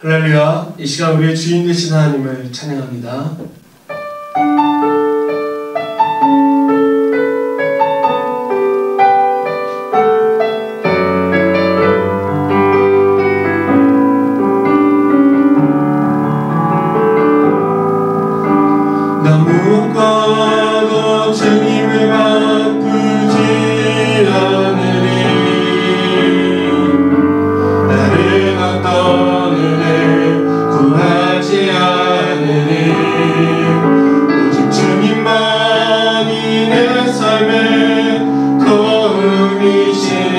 할렐루야. 이 시간 우리의 주인 되신 하나님을 찬양합니다. 난 무엇과도 주님을 바꾸지 않으리. 나를 어떤 은혜 구하지 않으리. 오직 주님만이 내 삶의 도움이시니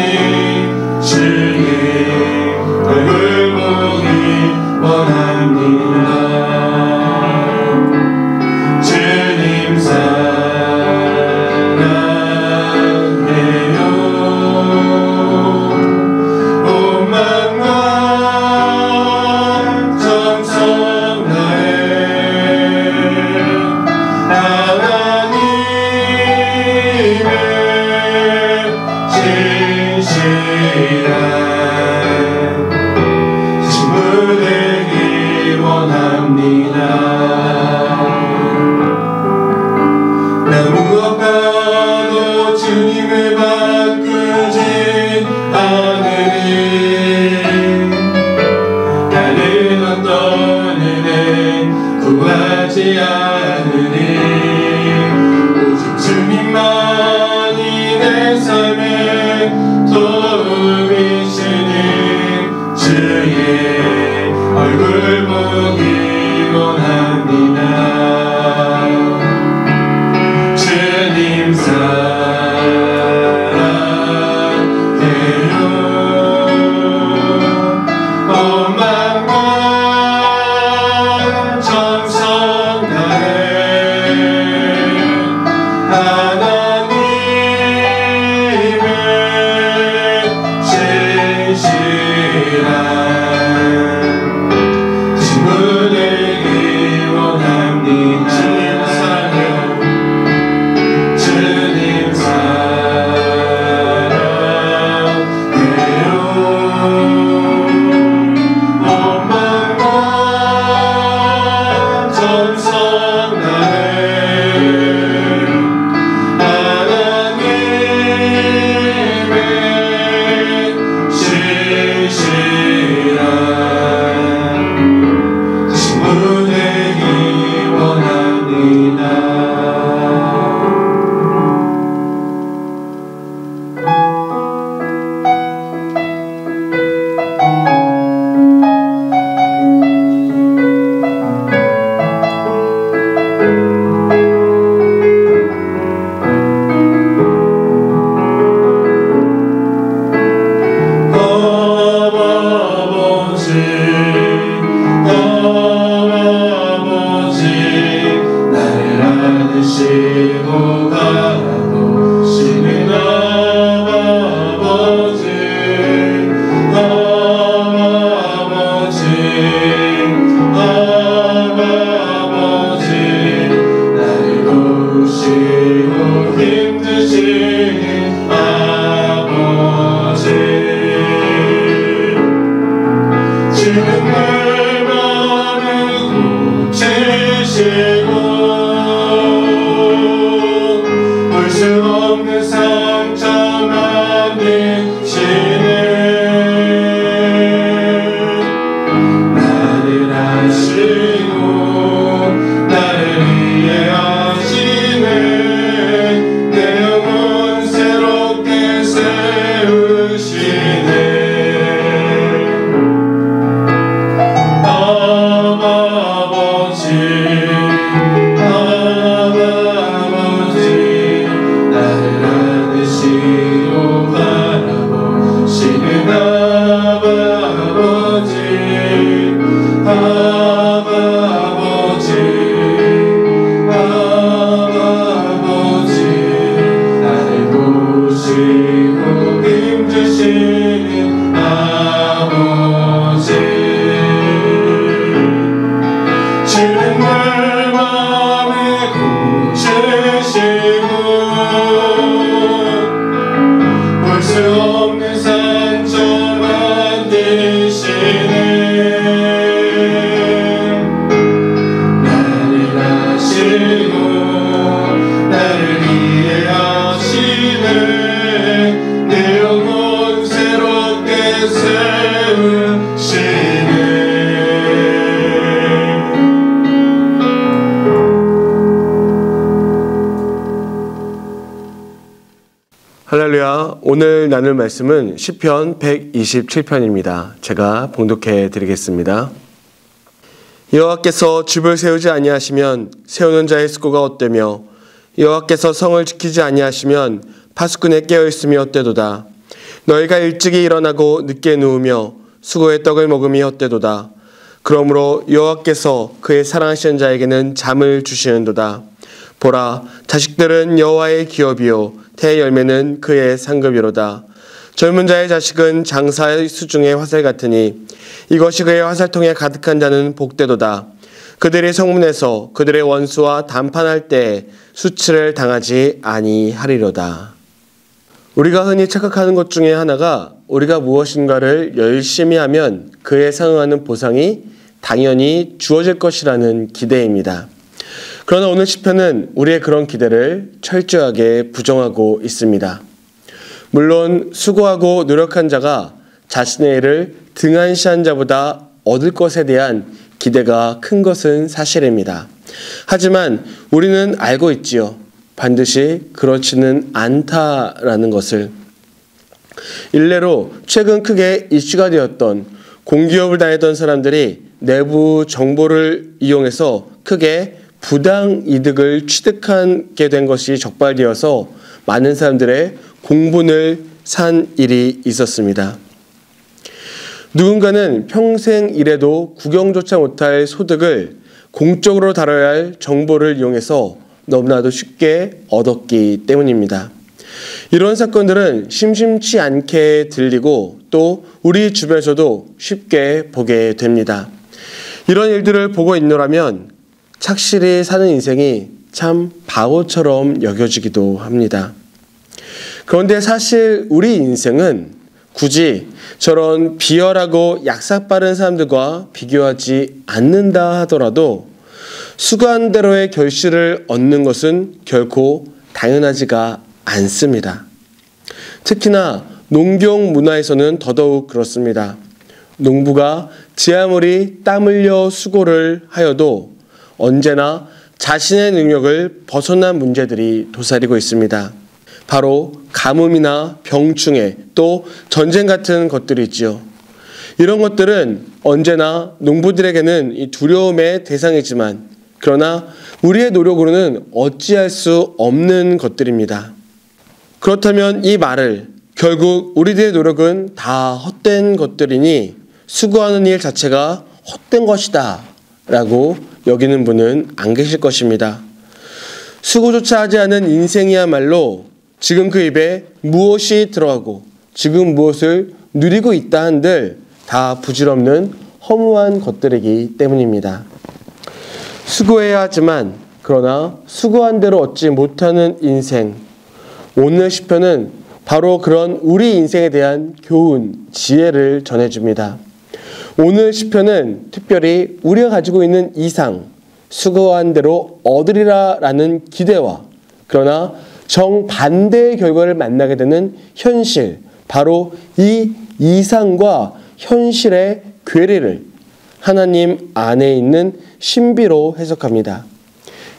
주의 얼굴 보기 원합니다. 주님 사랑해요. 온 마음과 정성 다해 하나님의 진실한 친구 되기 원합니다. 나 무엇과도 주님을 바꾸지 않으리. 나는 어떤 은혜 구하지 않으리. 오직 주님만이 내 삶의 도움이시니 주의 얼굴 보기 원합니다. 주님 사랑해요. 온 마음과 정성 다해 하나님의 진실한 친구 되기 원합니다. 주님 사랑해요. 온 마음과 정성 다해 하나님의 진실한 친구 되기 원합니다. 아버지 나를 안으시고 바라보시는 아버지 나를 도우시고 힘드시는 아버지 지금 내 맘을 고치시고 볼 수 없는 상처 만드시네. 나를 아시고 나를 이해하시네. 내 영혼 새롭게 세우시네. 아버지 나를 안으시고 바라보시는 아버지 나를 보시고 힘드시는 아버지 주는 내 맘을 고치시고 볼 수 없는 상처 만드시네. 할렐루야. 오늘 나눌 말씀은 시편 127편입니다. 제가 봉독해 드리겠습니다. 여호와께서 집을 세우지 아니하시면 세우는 자의 수고가 헛되며 여호와께서 성을 지키지 아니하시면 파수꾼에 깨어있음이 헛되도다. 너희가 일찍이 일어나고 늦게 누우며 수고의 떡을 먹음이 헛되도다. 그러므로 여호와께서 그의 사랑하시는 자에게는 잠을 주시는도다. 보라, 자식들은 여호와의 기업이요 태의 열매는 그의 상급이로다. 젊은 자의 자식은 장사의 수중의 화살 같으니 이것이 그의 화살통에 가득한 자는 복되도다. 그들이 성문에서 그들의 원수와 담판할 때에 수치를 당하지 아니하리로다. 우리가 흔히 착각하는 것 중에 하나가 우리가 무엇인가를 열심히 하면 그에 상응하는 보상이 당연히 주어질 것이라는 기대입니다. 그러나 오늘 시편은 우리의 그런 기대를 철저하게 부정하고 있습니다. 물론 수고하고 노력한 자가 자신의 일을 등한시한 자보다 얻을 것에 대한 기대가 큰 것은 사실입니다. 하지만 우리는 알고 있지요. 반드시 그렇지는 않다라는 것을. 일례로 최근 크게 이슈가 되었던 공기업을 다녔던 사람들이 내부 정보를 이용해서 크게 부당 이득을 취득하게 된 것이 적발되어서 많은 사람들의 공분을 산 일이 있었습니다. 누군가는 평생 일해도 구경조차 못할 소득을 공적으로 다뤄야 할 정보를 이용해서 너무나도 쉽게 얻었기 때문입니다. 이런 사건들은 심심치 않게 들리고 또 우리 주변에서도 쉽게 보게 됩니다. 이런 일들을 보고 있노라면 착실히 사는 인생이 참 바보처럼 여겨지기도 합니다. 그런데 사실 우리 인생은 굳이 저런 비열하고 약삭 빠른 사람들과 비교하지 않는다 하더라도 수고한 대로의 결실을 얻는 것은 결코 당연하지가 않습니다. 특히나 농경 문화에서는 더더욱 그렇습니다. 농부가 제 아무리 땀 흘려 수고를 하여도 언제나 자신의 능력을 벗어난 문제들이 도사리고 있습니다. 바로 가뭄이나 병충해 또 전쟁 같은 것들이 있지요. 이런 것들은 언제나 농부들에게는 이 두려움의 대상이지만 그러나 우리의 노력으로는 어찌할 수 없는 것들입니다. 그렇다면 이 말을 결국 우리들의 노력은 다 헛된 것들이니 수고하는 일 자체가 헛된 것이다 라고 여기는 분은 안 계실 것입니다. 수고조차 하지 않은 인생이야말로 지금 그 입에 무엇이 들어가고 지금 무엇을 누리고 있다 한들 다 부질없는 허무한 것들이기 때문입니다. 수고해야 하지만 그러나 수고한 대로 얻지 못하는 인생. 오늘 시편은 바로 그런 우리 인생에 대한 교훈, 지혜를 전해줍니다. 오늘 시편은 특별히 우리가 가지고 있는 이상, 수고한 대로 얻으리라 라는 기대와 그러나 정반대의 결과를 만나게 되는 현실, 바로 이 이상과 현실의 괴리를 하나님 안에 있는 신비로 해석합니다.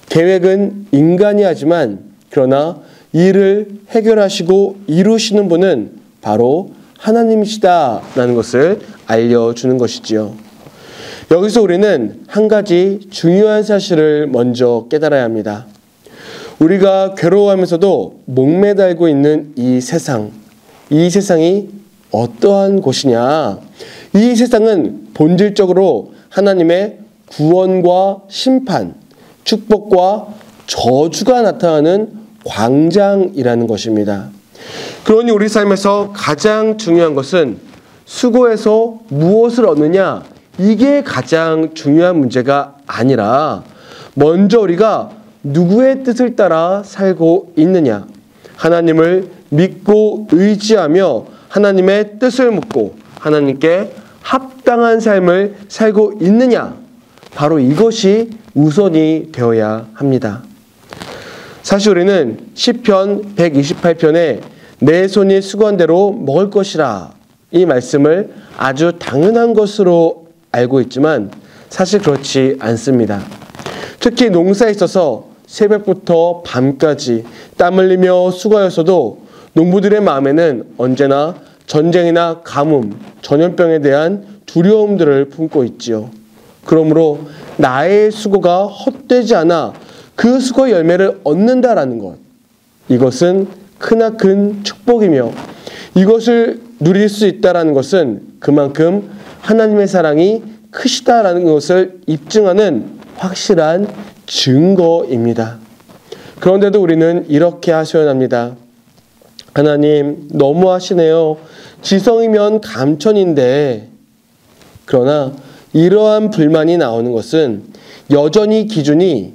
계획은 인간이 하지만 그러나 이를 해결하시고 이루시는 분은 바로 하나님이시다라는 것을 알려주는 것이지요. 여기서 우리는 한 가지 중요한 사실을 먼저 깨달아야 합니다. 우리가 괴로워하면서도 목매달고 있는 이 세상이 어떠한 곳이냐? 이 세상은 본질적으로 하나님의 구원과 심판, 축복과 저주가 나타나는 광장이라는 것입니다. 그러니 우리 삶에서 가장 중요한 것은 수고해서 무엇을 얻느냐, 이게 가장 중요한 문제가 아니라 먼저 우리가 누구의 뜻을 따라 살고 있느냐, 하나님을 믿고 의지하며 하나님의 뜻을 묻고 하나님께 합당한 삶을 살고 있느냐, 바로 이것이 우선이 되어야 합니다. 사실 우리는 시편 128편에 내 손이 수고한 대로 먹을 것이라 이 말씀을 아주 당연한 것으로 알고 있지만 사실 그렇지 않습니다. 특히 농사에 있어서 새벽부터 밤까지 땀 흘리며 수고하였어도 농부들의 마음에는 언제나 전쟁이나 가뭄, 전염병에 대한 두려움들을 품고 있지요. 그러므로 나의 수고가 헛되지 않아 그 수고의 열매를 얻는다라는 것, 이것은 크나큰 축복이며 이것을 누릴 수 있다는 것은 그만큼 하나님의 사랑이 크시다라는 것을 입증하는 확실한 증거입니다. 그런데도 우리는 이렇게 하소연합니다. 하나님 너무하시네요. 지성이면 감천인데. 그러나 이러한 불만이 나오는 것은 여전히 기준이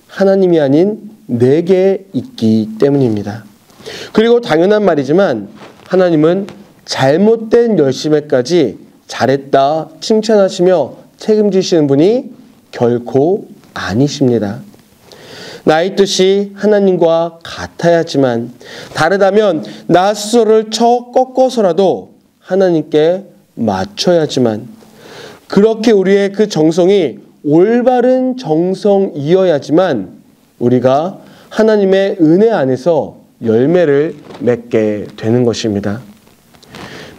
하나님이 아닌 내게 있기 때문입니다. 그리고 당연한 말이지만 하나님은 잘못된 열심에까지 잘했다 칭찬하시며 책임지시는 분이 결코 아니십니다. 나의 뜻이 하나님과 같아야지만 다르다면 나 스스로를 꺾어서라도 하나님께 맞춰야지만 그렇게 우리의 그 정성이 올바른 정성이어야지만 우리가 하나님의 은혜 안에서 열매를 맺게 되는 것입니다.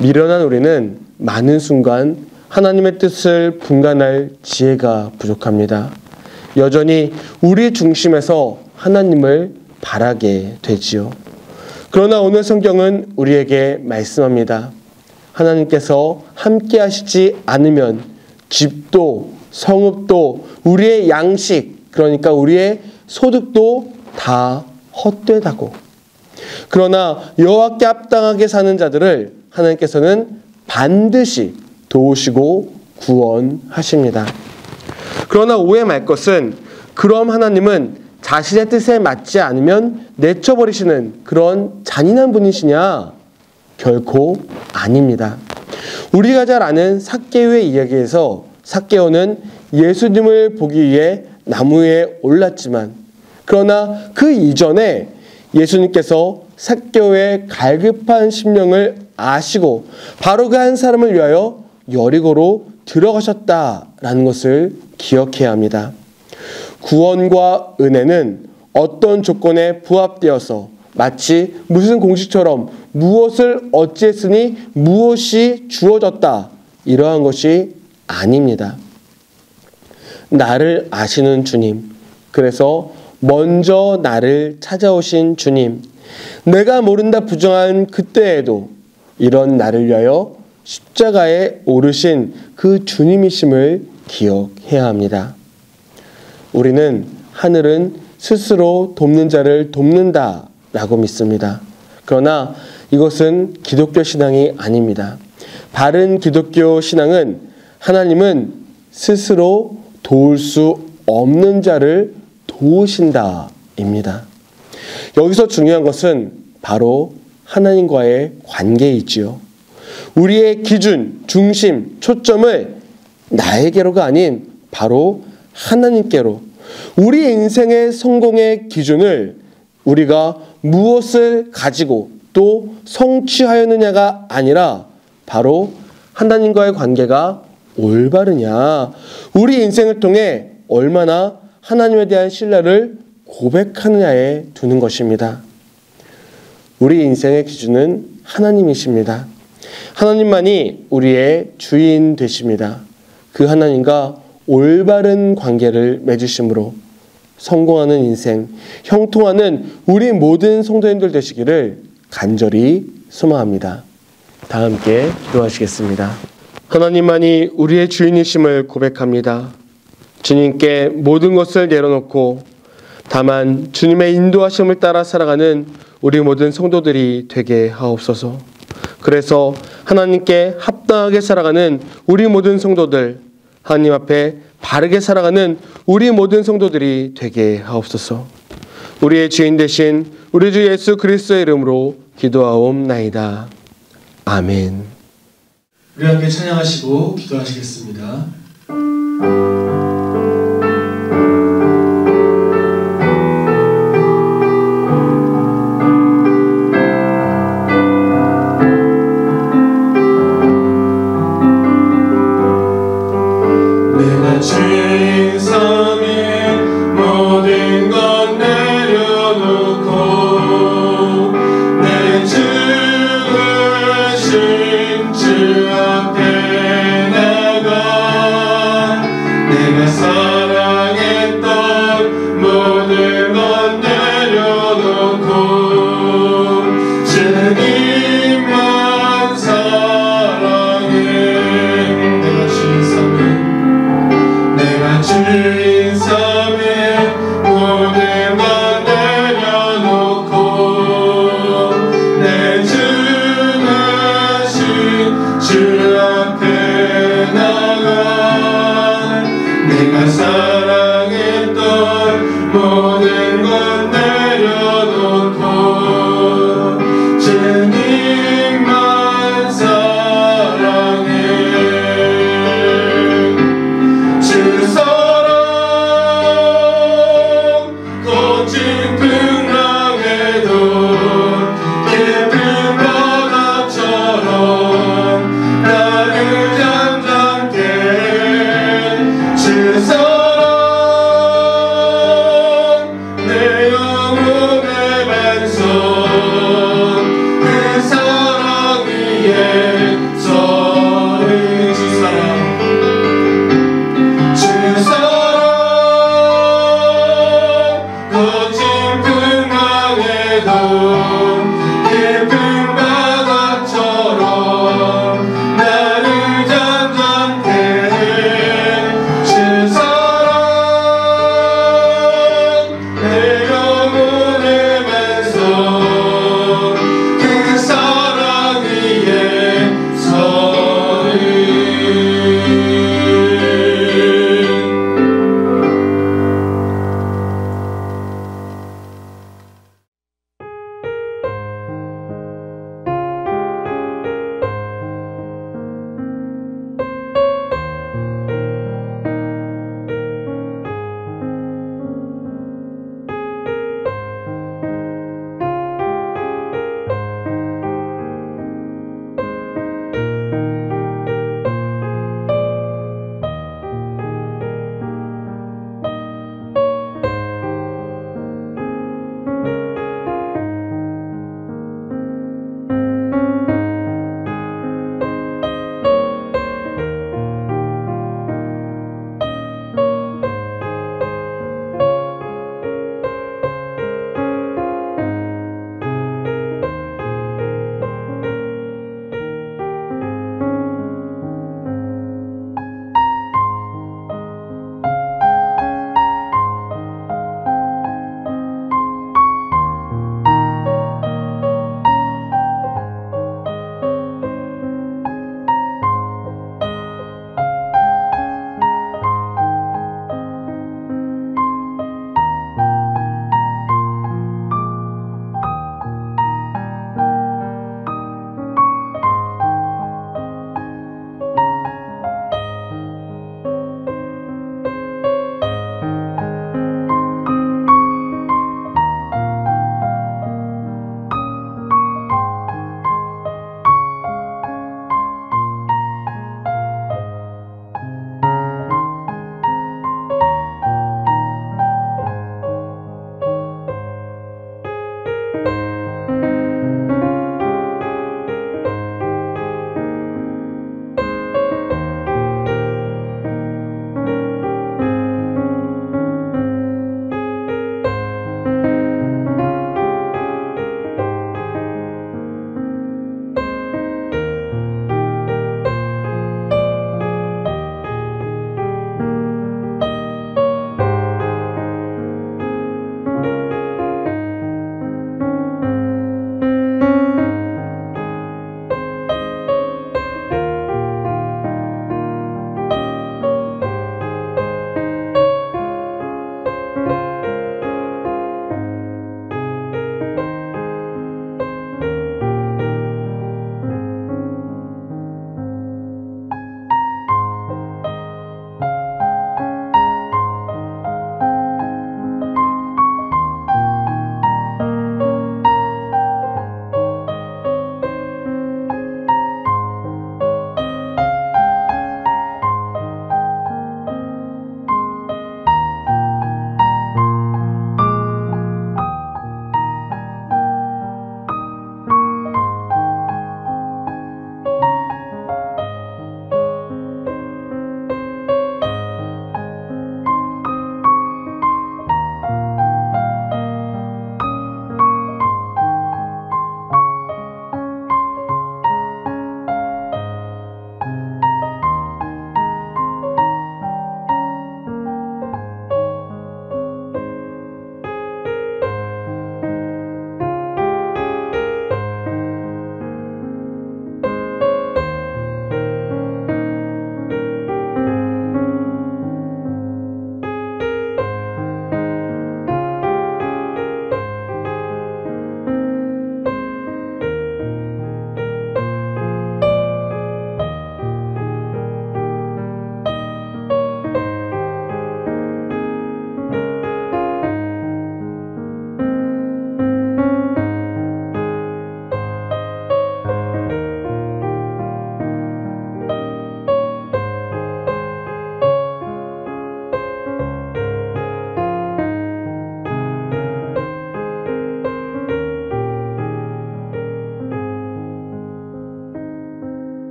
미련한 우리는 많은 순간 하나님의 뜻을 분간할 지혜가 부족합니다. 여전히 우리 중심에서 하나님을 바라게 되지요. 그러나 오늘 성경은 우리에게 말씀합니다. 하나님께서 함께 하시지 않으면 집도 성읍도 우리의 양식, 그러니까 우리의 소득도 다 헛되다고. 그러나 여호와께 합당하게 사는 자들을 하나님께서는 반드시 도우시고 구원하십니다. 그러나 오해 말 것은 그럼 하나님은 자신의 뜻에 맞지 않으면 내쳐버리시는 그런 잔인한 분이시냐? 결코 아닙니다. 우리가 잘 아는 삭개오의 이야기에서 삭개오는 예수님을 보기 위해 나무 위에 올랐지만 그러나 그 이전에 예수님께서 삭개오의 갈급한 심령을 아시고 바로 그 한 사람을 위하여 여리고로 들어가셨다라는 것을 기억해야 합니다. 구원과 은혜는 어떤 조건에 부합되어서 마치 무슨 공식처럼 무엇을 어찌했으니 무엇이 주어졌다 이러한 것이 아닙니다. 나를 아시는 주님, 그래서 먼저 나를 찾아오신 주님, 내가 모른다 부정한 그때에도 이런 나를 위하여 십자가에 오르신 그 주님이심을 기억해야 합니다. 우리는 하늘은 스스로 돕는 자를 돕는다라고 믿습니다. 그러나 이것은 기독교 신앙이 아닙니다. 바른 기독교 신앙은 하나님은 스스로 도울 수 없는 자를 도우신다입니다. 여기서 중요한 것은 바로 하나님과의 관계이지요. 우리의 기준, 중심, 초점을 나에게로가 아닌 바로 하나님께로, 우리 인생의 성공의 기준을 우리가 무엇을 가지고 또 성취하였느냐가 아니라 바로 하나님과의 관계가 올바르냐, 우리 인생을 통해 얼마나 하나님에 대한 신뢰를 고백하느냐에 두는 것입니다. 우리 인생의 기준은 하나님이십니다. 하나님만이 우리의 주인 되십니다. 그 하나님과 올바른 관계를 맺으심으로 성공하는 인생, 형통하는 우리 모든 성도님들 되시기를 간절히 소망합니다. 다 함께 기도하시겠습니다. 하나님만이 우리의 주인이심을 고백합니다. 주님께 모든 것을 내려놓고 다만 주님의 인도하심을 따라 살아가는 우리 모든 성도들이 되게 하옵소서. 그래서 하나님께 합당하게 살아가는 우리 모든 성도들, 하나님 앞에 바르게 살아가는 우리 모든 성도들이 되게 하옵소서. 우리의 주인 되신 우리 주 예수 그리스도의 이름으로 기도하옵나이다. 아멘. 우리 함께 찬양하시고 기도하시겠습니다.